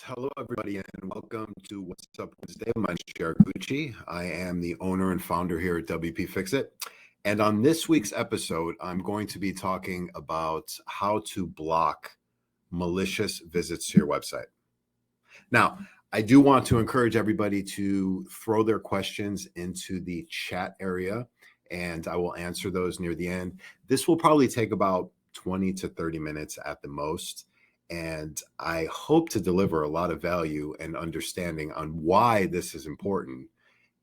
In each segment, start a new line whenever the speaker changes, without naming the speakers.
Hello, everybody, and welcome to What's Up Wednesday. My name is Jared Gucci. I am the owner and founder here at WP Fix-It. And on this week's episode, I'm going to be talking about how to block malicious visits to your website. Now, I do want to encourage everybody to throw their questions into the chat area, and I will answer those near the end. This will probably take about 20 to 30 minutes at the most. And I hope to deliver a lot of value and understanding on why this is important.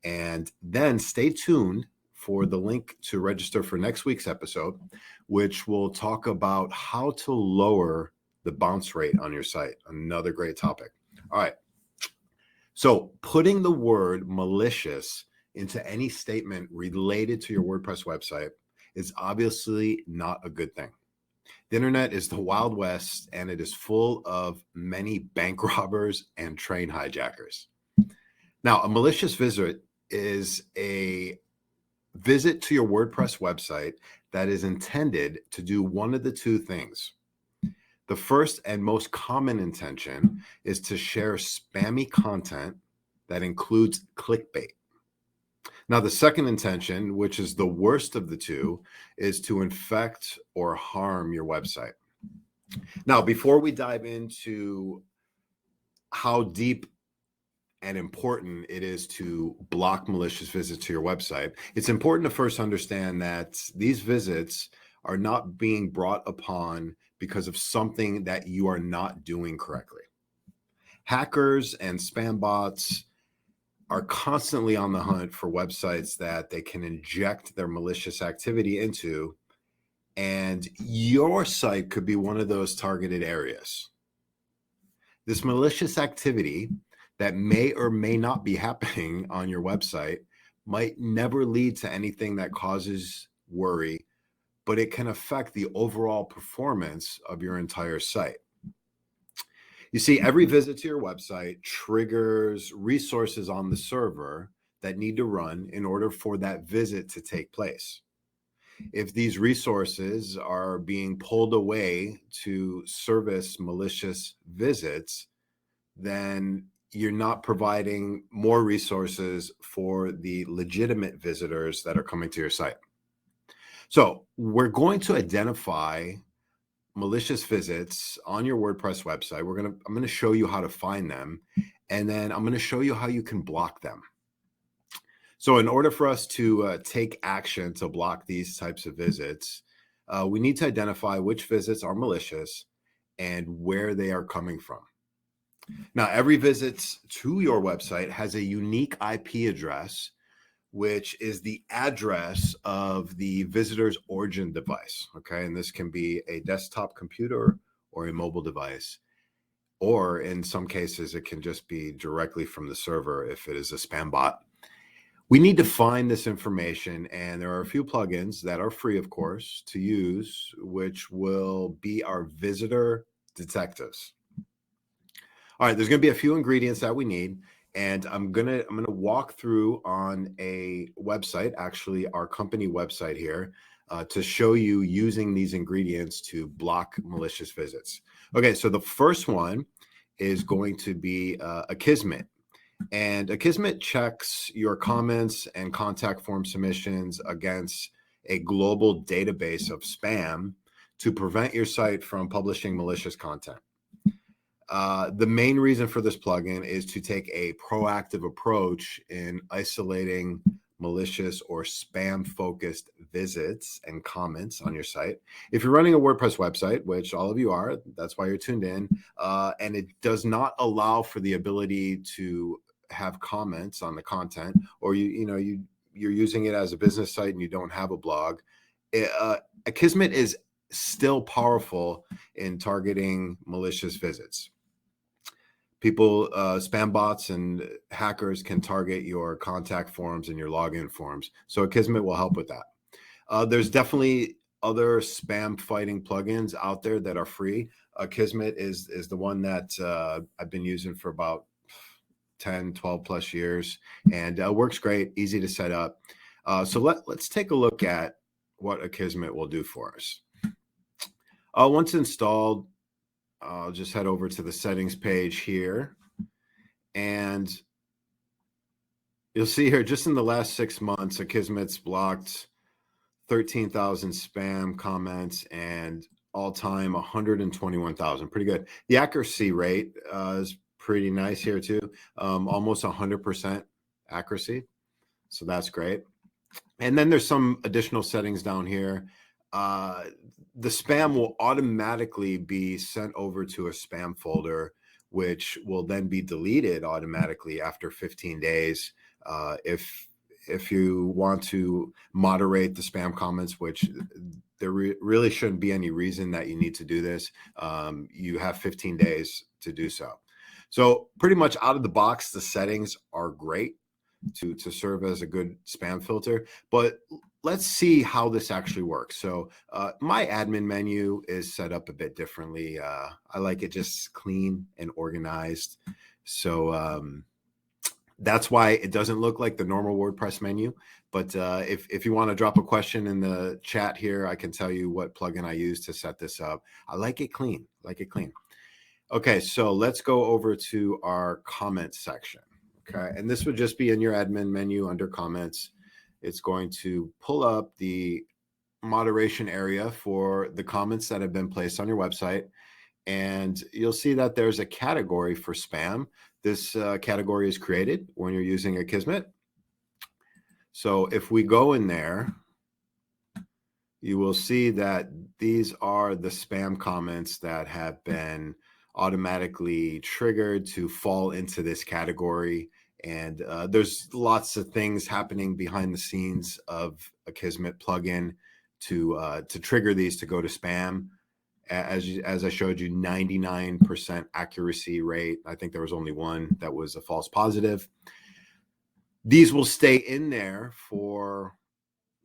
And then stay tuned for the link to register for next week's episode, which will talk about how to lower the bounce rate on your site. Another great topic. All right. So putting the word malicious into any statement related to your WordPress website is obviously not a good thing. The internet is the Wild West, and it is full of many bank robbers and train hijackers. Now, a malicious visit is a visit to your WordPress website that is intended to do one of the two things. The first and most common intention is to share spammy content that includes clickbait. Now, the second intention, which is the worst of the two, is to infect or harm your website. Now, before we dive into how deep and important it is to block malicious visits to your website, it's important to first understand that these visits are not being brought upon because of something that you are not doing correctly. Hackers and spam bots are constantly on the hunt for websites that they can inject their malicious activity into, and your site could be one of those targeted areas. This malicious activity that may or may not be happening on your website might never lead to anything that causes worry, but it can affect the overall performance of your entire site. You see, every visit to your website triggers resources on the server that need to run in order for that visit to take place. If these resources are being pulled away to service malicious visits, then you're not providing more resources for the legitimate visitors that are coming to your site. So we're going to identify malicious visits on your WordPress website. I'm going to show you how to find them, and then I'm going to show you how you can block them. So in order for us to take action to block these types of visits, we need to identify which visits are malicious and where they are coming from. Now, every visit to your website has a unique IP address, which is the address of the visitor's origin device, okay? And this can be a desktop computer or a mobile device, or in some cases, it can just be directly from the server if it is a spam bot. We need to find this information, and there are a few plugins that are free, of course, to use, which will be our visitor detectives. All right, there's going to be a few ingredients that we need. And I'm gonna walk through on a website, actually our company website here, to show you using these ingredients to block malicious visits. Okay, so the first one is going to be Akismet. And Akismet checks your comments and contact form submissions against a global database of spam to prevent your site from publishing malicious content. The main reason for this plugin is to take a proactive approach in isolating malicious or spam-focused visits and comments on your site. If you're running a WordPress website, which all of you are, that's why you're tuned in, and it does not allow for the ability to have comments on the content, or you're using it as a business site and you don't have a blog, Akismet is still powerful in targeting malicious visits. People, spam bots and hackers can target your contact forms and your login forms. So Kismet will help with that. There's definitely other spam fighting plugins out there that are free. Kismet is the one that I've been using for about 10, 12 plus years, and works great, easy to set up. So let's take a look at what Akismet will do for us. Once installed, I'll just head over to the settings page here, and you'll see here just in the last 6 months, Akismet's blocked 13,000 spam comments and all-time 121,000. Pretty good. The accuracy rate is pretty nice here too, almost 100% accuracy. So that's great. And then there's some additional settings down here. The spam will automatically be sent over to a spam folder, which will then be deleted automatically after 15 days. If you want to moderate the spam comments, which there really shouldn't be any reason that you need to do this, you have 15 days to do so. So pretty much out of the box, the settings are great to serve as a good spam filter, but let's see how this actually works. So my admin menu is set up a bit differently. I like it just clean and organized. So that's why it doesn't look like the normal WordPress menu. But if you want to drop a question in the chat here, I can tell you what plugin I use to set this up. I like it clean, Okay, so let's go over to our comments section. Okay, and this would just be in your admin menu under comments. It's going to pull up the moderation area for the comments that have been placed on your website. And you'll see that there's a category for spam. This category is created when you're using Akismet. So if we go in there, you will see that these are the spam comments that have been automatically triggered to fall into this category. And there's lots of things happening behind the scenes of a Kismet plugin to trigger these to go to spam. As I showed you, 99% accuracy rate. I think there was only one that was a false positive. These will stay in there for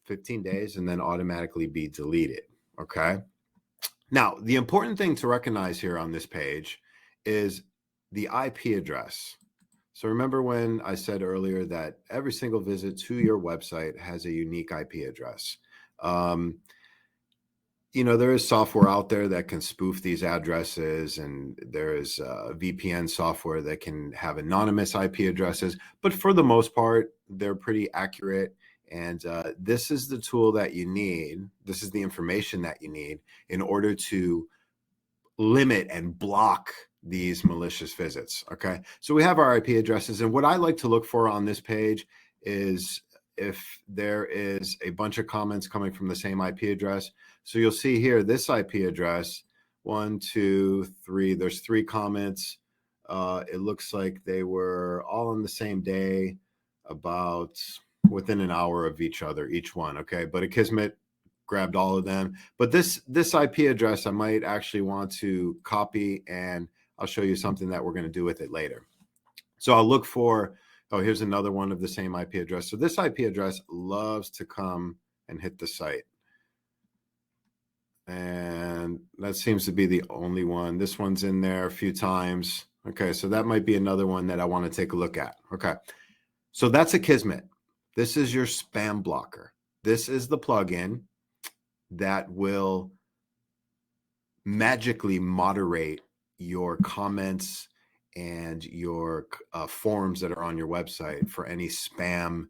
15 days and then automatically be deleted. Okay. Now, the important thing to recognize here on this page is the IP address. So remember when I said earlier that every single visit to your website has a unique IP address. You know, there is software out there that can spoof these addresses, and there is VPN software that can have anonymous IP addresses, but for the most part, they're pretty accurate. And this is the tool that you need. This is the information that you need in order to limit and block these malicious visits. Okay, so we have our IP addresses, and what I like to look for on this page is if there is a bunch of comments coming from the same IP address. So you'll see here this IP address, 1, 2, 3. There's 3 comments. It looks like they were all on the same day, about within an hour of each other, each one. Okay, but Akismet grabbed all of them. But this IP address, I might actually want to copy, and I'll show you something that we're going to do with it later. So I'll look for, oh, here's another one of the same IP address. So this IP address loves to come and hit the site. And that seems to be the only one. This one's in there a few times. Okay, so that might be another one that I want to take a look at. Okay, so that's Akismet. This is your spam blocker. This is the plugin that will magically moderate your comments and your forms that are on your website for any spam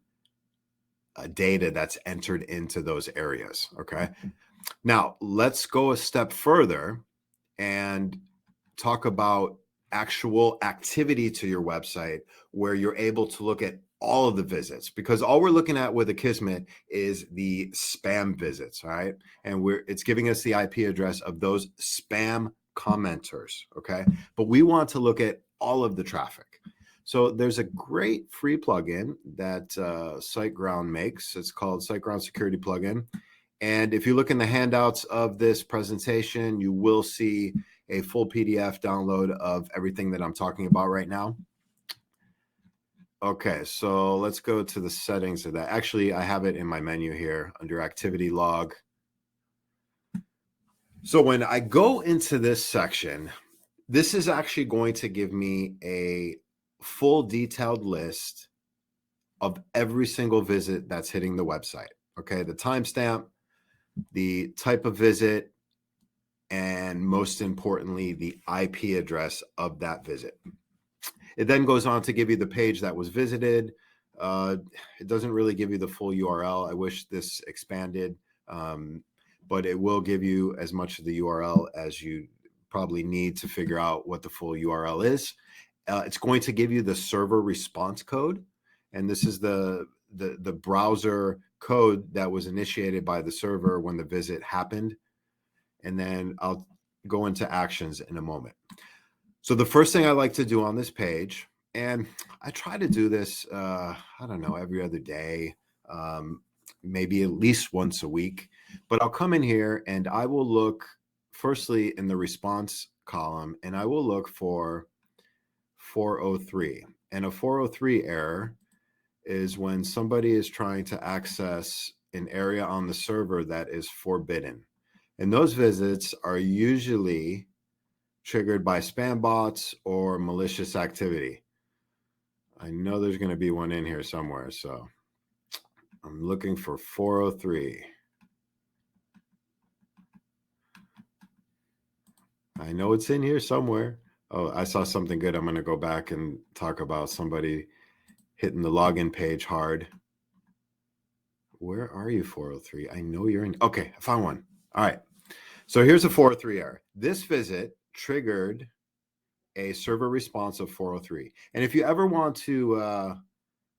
data that's entered into those areas. Okay, now let's go a step further and talk about actual activity to your website where you're able to look at all of the visits, because all we're looking at with Akismet is the spam visits, right? And it's giving us the IP address of those spam commenters, okay? But we want to look at all of the traffic. So there's a great free plugin that Siteground makes. It's called Siteground Security plugin. And if you look in the handouts of this presentation, you will see a full PDF download of everything that I'm talking about right now. Okay, so let's go to the settings of that. Actually, I have it in my menu here under activity log. So when I go into this section, this is actually going to give me a full detailed list of every single visit that's hitting the website. Okay, the timestamp, the type of visit, and most importantly, the IP address of that visit. It then goes on to give you the page that was visited. It doesn't really give you the full URL. I wish this expanded, but it will give you as much of the URL as you probably need to figure out what the full URL is. It's going to give you the server response code, and this is the browser code that was initiated by the server when the visit happened. And then I'll go into actions in a moment. So the first thing I like to do on this page, and I try to do this, I don't know, every other day, maybe at least once a week, but I'll come in here and I will look firstly in the response column, and I will look for 403. And a 403 error is when somebody is trying to access an area on the server that is forbidden. And those visits are usually triggered by spam bots or malicious activity. I know there's going to be one in here somewhere, so I'm looking for 403. I know it's in here somewhere. Oh, I saw something good. I'm going to go back and talk about somebody hitting the login page hard. Where are you, 403? I know you're in. Okay, I found one. All right. So here's a 403 error. This visit triggered a server response of 403. And if you ever want to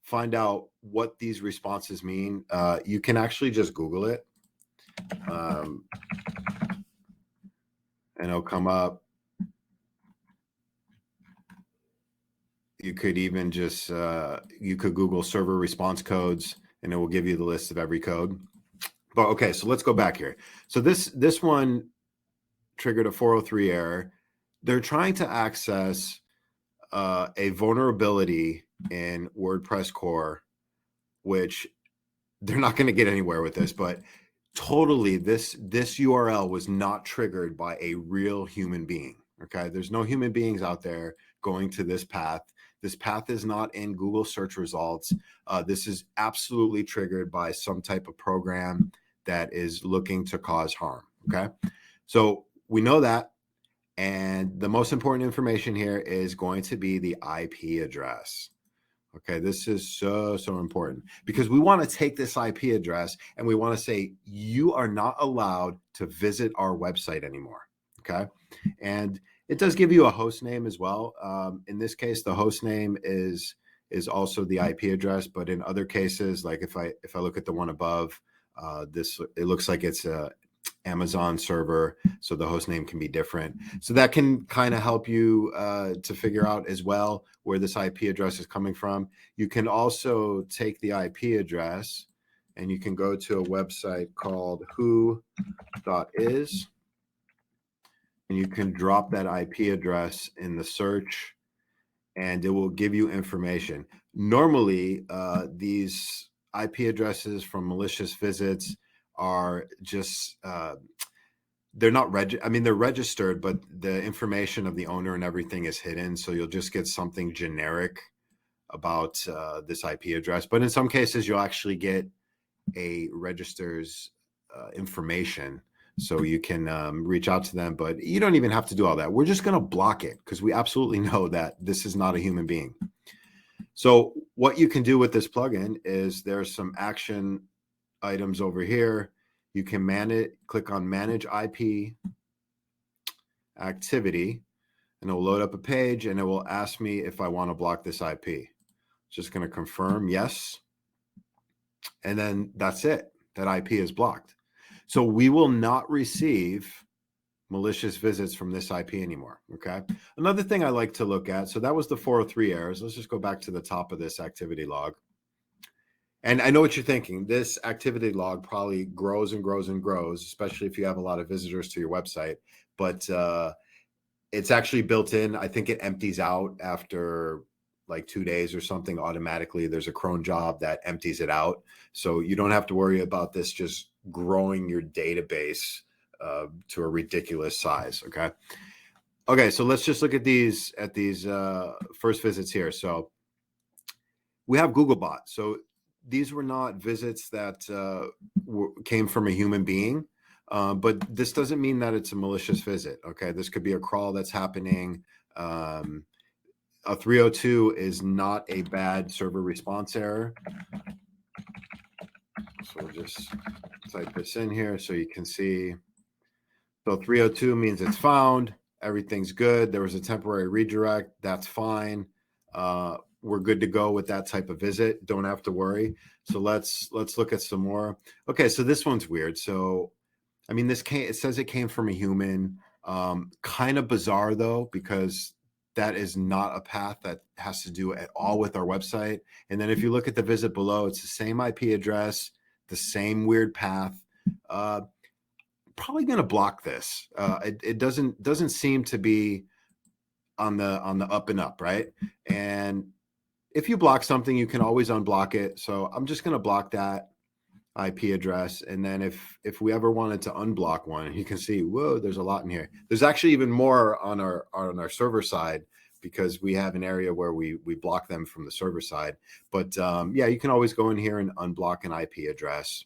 find out what these responses mean, you can actually just Google it. And it'll come up. You could even just, you could Google server response codes, and it will give you the list of every code. But okay, so let's go back here. So this one triggered a 403 error. They're trying to access a vulnerability in WordPress core, which they're not going to get anywhere with this, but totally this URL was not triggered by a real human being. Okay, there's no human beings out there going to this path. This path is not in Google search results. This is absolutely triggered by some type of program that is looking to cause harm. Okay, so we know that. And the most important information here is going to be the IP address. Okay, this is so important because we want to take this IP address and we want to say, you are not allowed to visit our website anymore. Okay, and it does give you a host name as well. In this case, the host name is also the IP address, but in other cases, like if I look at the one above, it looks like it's a Amazon server, so the host name can be different. So that can kind of help you to figure out as well where this IP address is coming from. You can also take the IP address and you can go to a website called who.is, and you can drop that IP address in the search and it will give you information. Normally, these IP addresses from malicious visits are just they're not they're registered, but the information of the owner and everything is hidden, so you'll just get something generic about this IP address. But in some cases you'll actually get a register's information, so you can reach out to them, but you don't even have to do all that. We're just going to block it because we absolutely know that this is not a human being. So what you can do with this plugin is there's some action items over here. You can click on manage IP activity, and it'll load up a page and it will ask me if I want to block this IP. Just going to confirm yes. And then that's it. That IP is blocked. So we will not receive malicious visits from this IP anymore. Okay. Another thing I like to look at. So that was the 403 errors. Let's just go back to the top of this activity log. And I know what you're thinking. This activity log probably grows and grows and grows, especially if you have a lot of visitors to your website. But it's actually built in. I think it empties out after like 2 days or something automatically. There's a cron job that empties it out. So you don't have to worry about this just growing your database to a ridiculous size. Okay. Okay. So let's just look at these first visits here. So we have Googlebot. So these were not visits that came from a human being. But this doesn't mean that it's a malicious visit. Okay, this could be a crawl that's happening. A 302 is not a bad server response error. So we'll just type this in here so you can see. So 302 means it's found. Everything's good. There was a temporary redirect. That's fine. We're good to go with that type of visit. Don't have to worry. So let's look at some more. Okay, so this one's weird. So I mean, it says it came from a human. Kind of bizarre though, because that is not a path that has to do at all with our website. And then if you look at the visit below, it's the same IP address, the same weird path. Probably going to block this. It doesn't seem to be on the up and up, right? And if you block something, you can always unblock it. So I'm just going to block that IP address. And then if we ever wanted to unblock one, you can see, whoa, there's a lot in here. There's actually even more on our server side, because we have an area where we block them from the server side. But yeah, you can always go in here and unblock an IP address.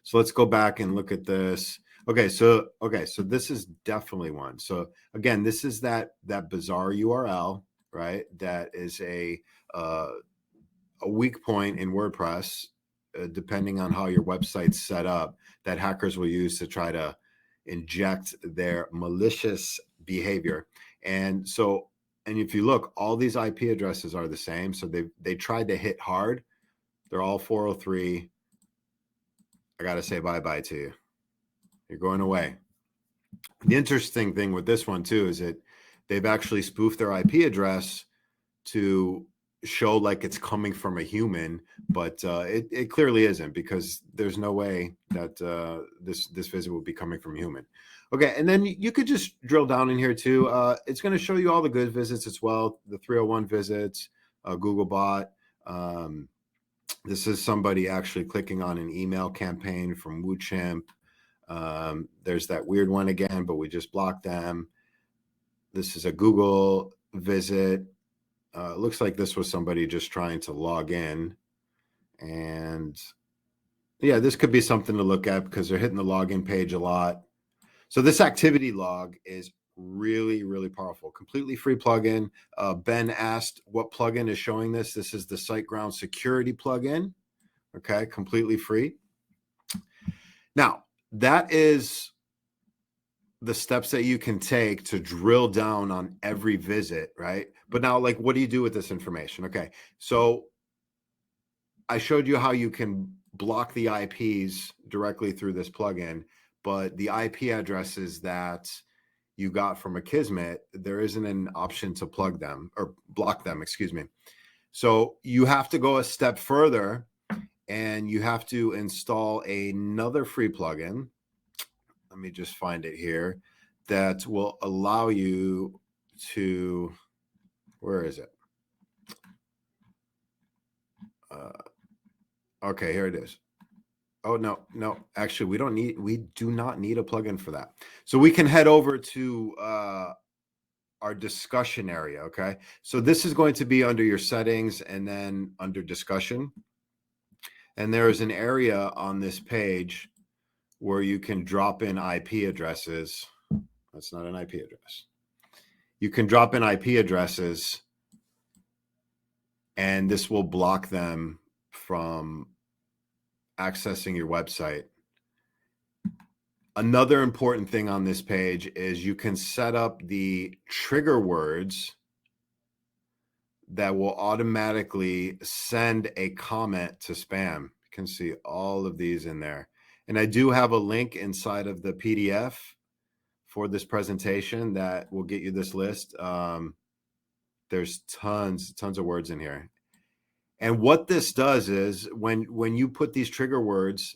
So let's go back and look at this. Okay, so this is definitely one. So again, this is that bizarre URL, right? That is a weak point in WordPress, depending on how your website's set up, that hackers will use to try to inject their malicious behavior. And if you look, all these IP addresses are the same. So they tried to hit hard. They're all 403. I got to say bye-bye to you. You're going away. The interesting thing with this one too is that they've actually spoofed their IP address to show like it's coming from a human, but it clearly isn't, because there's no way that this visit will be coming from a human. Okay, and then you could just drill down in here too. It's going to show you all the good visits as well, the 301 visits, Googlebot. This is somebody actually clicking on an email campaign from WooChimp. There's that weird one again, but we just blocked them. This is a Google visit. It looks like this was somebody just trying to log in. And yeah, this could be something to look at because they're hitting the login page a lot. So this activity log is really, really powerful. Completely free plugin. Ben asked what plugin is showing this. This is the Siteground Security plugin. Okay, completely free. Now, that is the steps that you can take to drill down on every visit, right? But now, like, what do you do with this information? Okay, so I showed you how you can block the IPs directly through this plugin, but the IP addresses that you got from Akismet, there isn't an option to plug them or block them, excuse me. So you have to go a step further, and you have to install another free plugin. Let me just find it here, that will allow you to, where is it? Okay, here it is. Oh, no, actually, we do not need a plugin for that. So we can head over to our discussion area, okay? So this is going to be under your settings and then under discussion. And there is an area on this page where you can drop in IP addresses. That's not an IP address. You can drop in IP addresses, and this will block them from accessing your website. Another important thing on this page is you can set up the trigger words that will automatically send a comment to spam. You can see all of these in there. And I do have a link inside of the PDF for this presentation that will get you this list. There's tons of words in here. And what this does is when you put these trigger words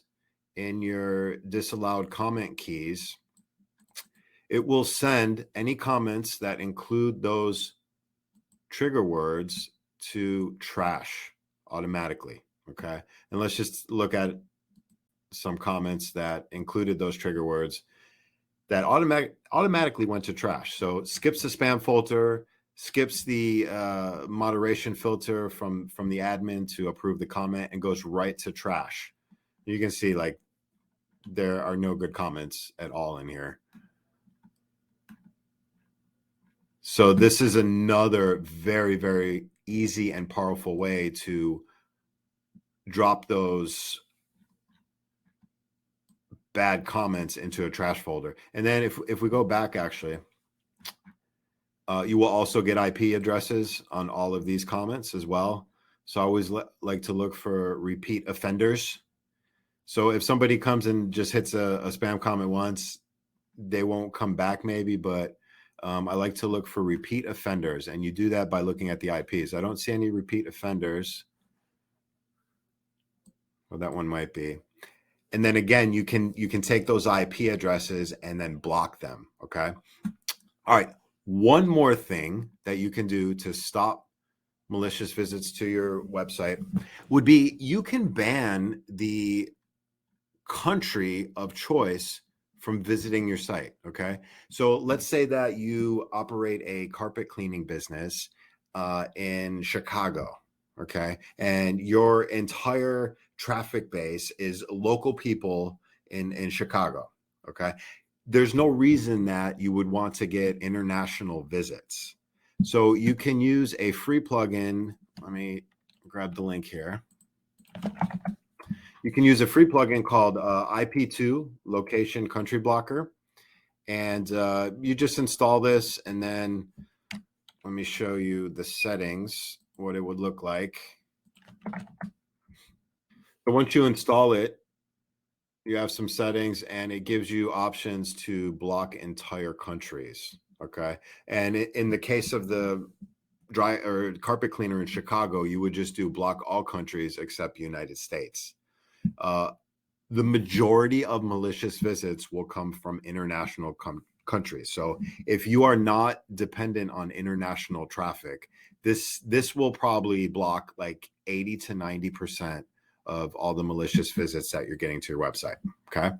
in your disallowed comment keys, it will send any comments that include those trigger words to trash automatically. Okay. And let's just look at some comments that included those trigger words that automatically went to trash. So it skips the spam filter, skips the moderation filter from the admin to approve the comment, and goes right to trash. You can see, like, there are no good comments at all in here. So this is another very, very easy and powerful way to drop those bad comments into a trash folder. And then if we go back, actually, you will also get IP addresses on all of these comments as well. So I always like to look for repeat offenders. So if somebody comes and just hits a spam comment once, they won't come back maybe, but I like to look for repeat offenders, and you do that by looking at the IPs. I don't see any repeat offenders. Well, that one might be. And then again, you can take those IP addresses and then block them, okay? All right, one more thing that you can do to stop malicious visits to your website would be you can ban the country of choice from visiting your site, okay? So let's say that you operate a carpet cleaning business in Chicago, okay? And your entire traffic base is local people in Chicago, okay? There's no reason that you would want to get international visits. So you can use a free plugin. Let me grab the link here. You can use a free plugin called IP2 Location Country Blocker. And you just install this, and then let me show you the settings, what it would look like. So once you install it, you have some settings, and it gives you options to block entire countries. Okay. And in the case of the dry or carpet cleaner in Chicago, you would just do block all countries except United States. The majority of malicious visits will come from international countries. So if you are not dependent on international traffic, this will probably block like 80 to 90% of all the malicious visits that you're getting to your website. Okay.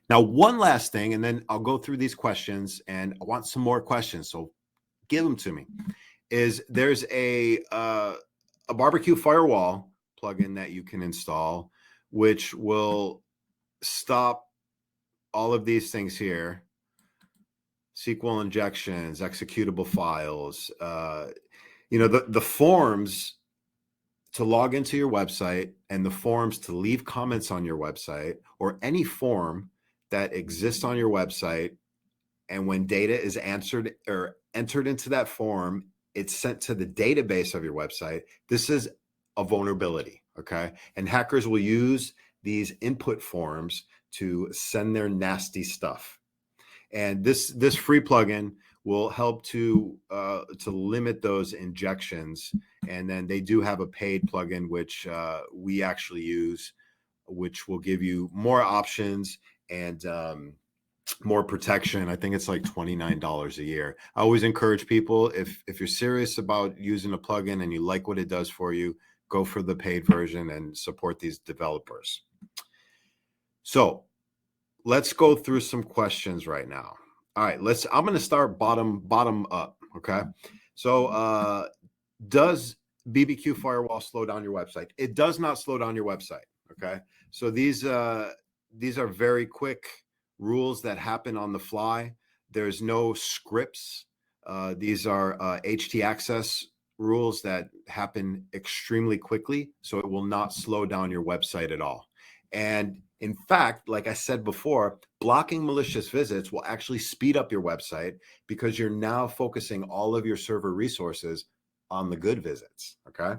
Now, one last thing, and then I'll go through these questions, and I want some more questions, so give them to me. Is there's a barbecue firewall plugin that you can install, which will stop all of these things here: SQL injections, executable files, the forms to log into your website, and the forms to leave comments on your website, or any form that exists on your website. And when data is answered or entered into that form, it's sent to the database of your website. This is a vulnerability, okay? And hackers will use these input forms to send their nasty stuff. And this free plugin will help to limit those injections. And then they do have a paid plugin, which we actually use, which will give you more options and more protection. I think it's like $29 a year. I always encourage people, if you're serious about using a plugin and you like what it does for you, go for the paid version and support these developers. So let's go through some questions right now. All right, I'm going to start bottom up. Okay. So does BBQ Firewall slow down your website? It does not slow down your website. Okay. So these are very quick rules that happen on the fly. There's no scripts. These are htaccess rules that happen extremely quickly. So it will not slow down your website at all. And in fact, like I said before, blocking malicious visits will actually speed up your website because you're now focusing all of your server resources on the good visits. Okay.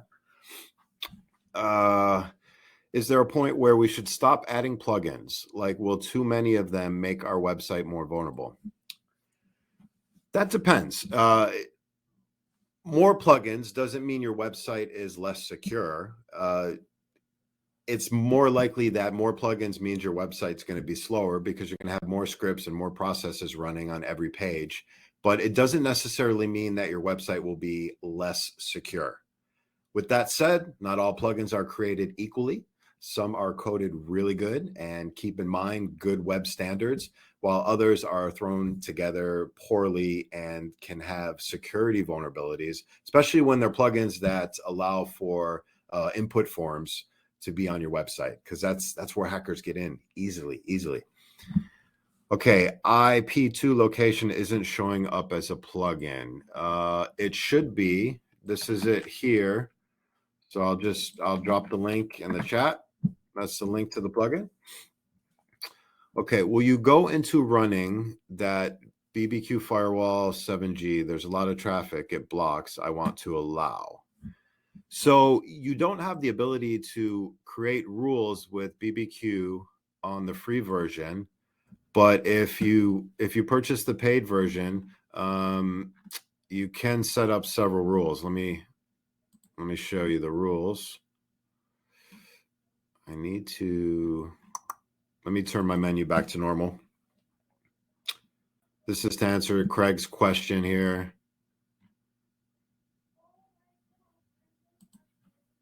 Is there a point where we should stop adding plugins? Like, will too many of them make our website more vulnerable? That depends. More plugins doesn't mean your website is less secure. It's more likely that more plugins means your website's going to be slower because you're going to have more scripts and more processes running on every page. But it doesn't necessarily mean that your website will be less secure. With that said, not all plugins are created equally. Some are coded really good and keep in mind good web standards, while others are thrown together poorly and can have security vulnerabilities, especially when they're plugins that allow for input forms to be on your website, because that's where hackers get in easily. Okay, IP2 location isn't showing up as a plugin. It should be. This is it here. So I'll drop the link in the chat. That's the link to the plugin. Okay, will you go into running that BBQ Firewall 7G? There's a lot of traffic. It blocks. I want to allow. So you don't have the ability to create rules with BBQ on the free version, but if you purchase the paid version, you can set up several rules. Let me show you the rules. Let me turn my menu back to normal. This is to answer Craig's question here.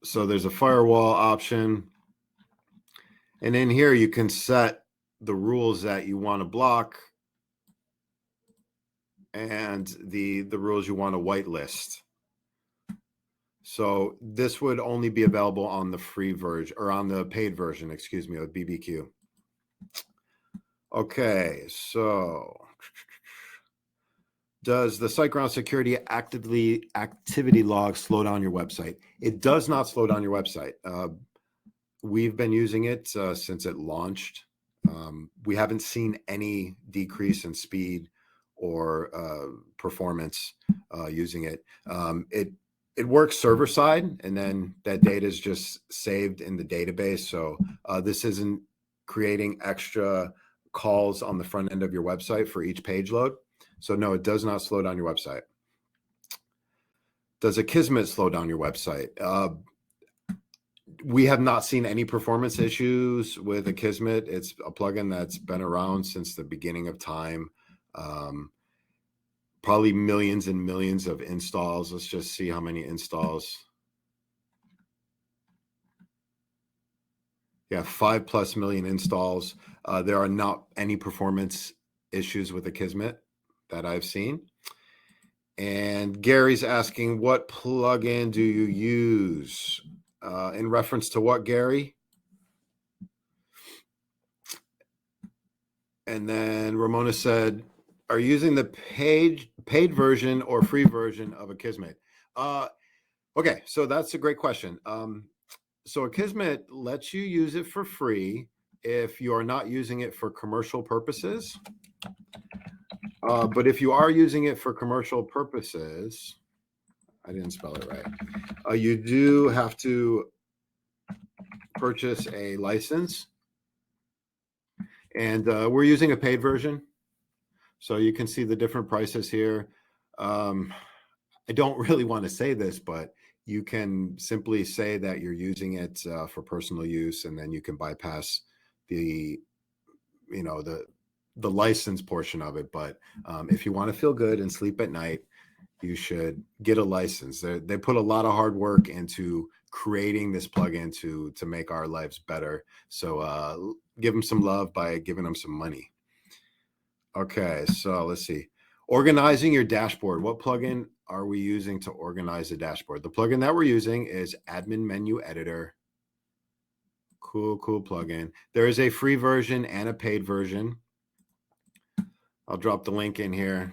So there's a firewall option. And in here, you can set the rules that you want to block and the rules you want to whitelist. So this would only be available on the free version, or on the paid version, excuse me, of BBQ. Okay, so does the Siteground Security activity log slow down your website? It does not slow down your website. We've been using it since it launched. We haven't seen any decrease in speed or performance using it. It works server side, and then that data is just saved in the database. So this isn't creating extra calls on the front end of your website for each page load. So no, it does not slow down your website. Does Akismet slow down your website? We have not seen any performance issues with Akismet. It's a plugin that's been around since the beginning of time. Probably millions and millions of installs. Let's just see how many installs. Yeah, 5+ million installs. There are not any performance issues with Akismet that I've seen. And Gary's asking, what plugin do you use? In reference to what, Gary? And then Ramona said, are you using the paid version or free version of Akismet? Okay, so that's a great question. So Akismet lets you use it for free if you are not using it for commercial purposes. But if you are using it for commercial purposes, I didn't spell it right. You do have to purchase a license, and we're using a paid version, so you can see the different prices here. I don't really want to say this, but you can simply say that you're using it for personal use, and then you can bypass the license portion of it. But if you want to feel good and sleep at night, you should get a license. They put a lot of hard work into creating this plugin to make our lives better. So give them some love by giving them some money. Okay, so let's see. Organizing your dashboard. What plugin are we using to organize the dashboard? The plugin that we're using is Admin Menu Editor. Cool plugin. There is a free version and a paid version. I'll drop the link in here.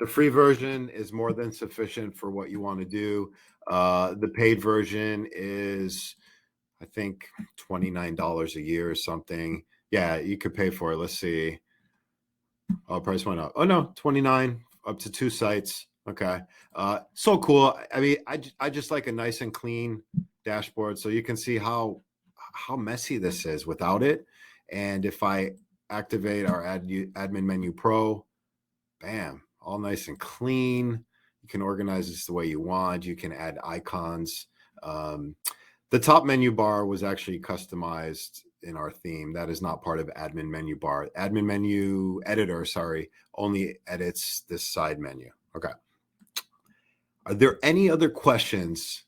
The free version is more than sufficient for what you want to do. The paid version is, I think, $29 a year or something. Yeah, you could pay for it. Let's see. Oh, price went up. Oh no, $29 up to 2 sites. Okay. So cool. I mean, I just like a nice and clean dashboard, so you can see how messy this is without it. And if I activate our Admin Menu Pro, bam, all nice and clean. You can organize this the way you want. You can add icons. The top menu bar was actually customized in our theme. That is not part of Admin Menu Bar. Admin Menu Editor, sorry, only edits this side menu. Okay. Are there any other questions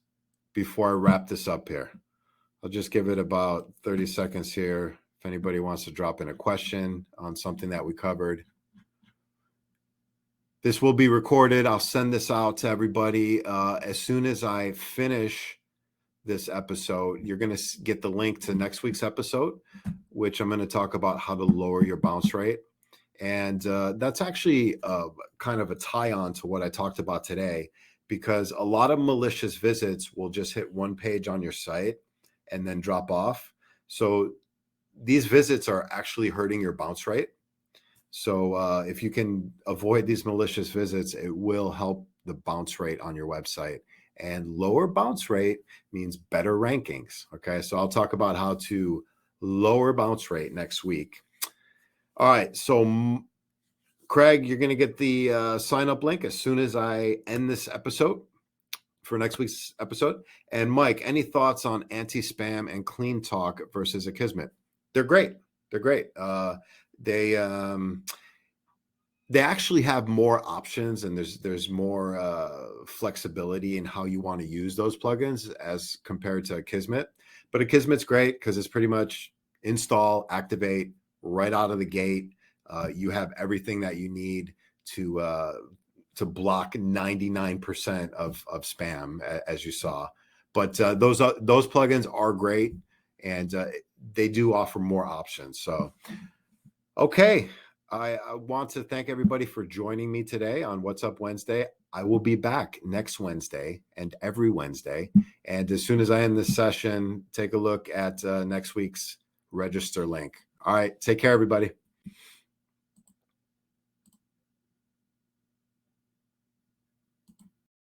before I wrap this up here? I'll just give it about 30 seconds here. If anybody wants to drop in a question on something that we covered. This will be recorded. I'll send this out to everybody as soon as I finish this episode, you're going to get the link to next week's episode, which I'm going to talk about how to lower your bounce rate. And that's actually kind of a tie-on to what I talked about today, because a lot of malicious visits will just hit one page on your site and then drop off. So these visits are actually hurting your bounce rate. So if you can avoid these malicious visits, it will help the bounce rate on your website. And lower bounce rate means better rankings. Okay, so I'll talk about how to lower bounce rate next week. All right, so Craig, you're going to get the sign up link as soon as I end this episode for next week's episode. And Mike, any thoughts on anti-spam and clean talk versus Akismet? They're great. They're great. They actually have more options, and there's more flexibility in how you want to use those plugins as compared to Kismet. But Akismet's great because it's pretty much install, activate right out of the gate. You have everything that you need to block 99% of spam, as you saw. But those plugins are great, and they do offer more options. So, okay. I want to thank everybody for joining me today on What's Up Wednesday. I will be back next Wednesday and every Wednesday. And as soon as I end this session, take a look at next week's register link. All right. Take care, everybody.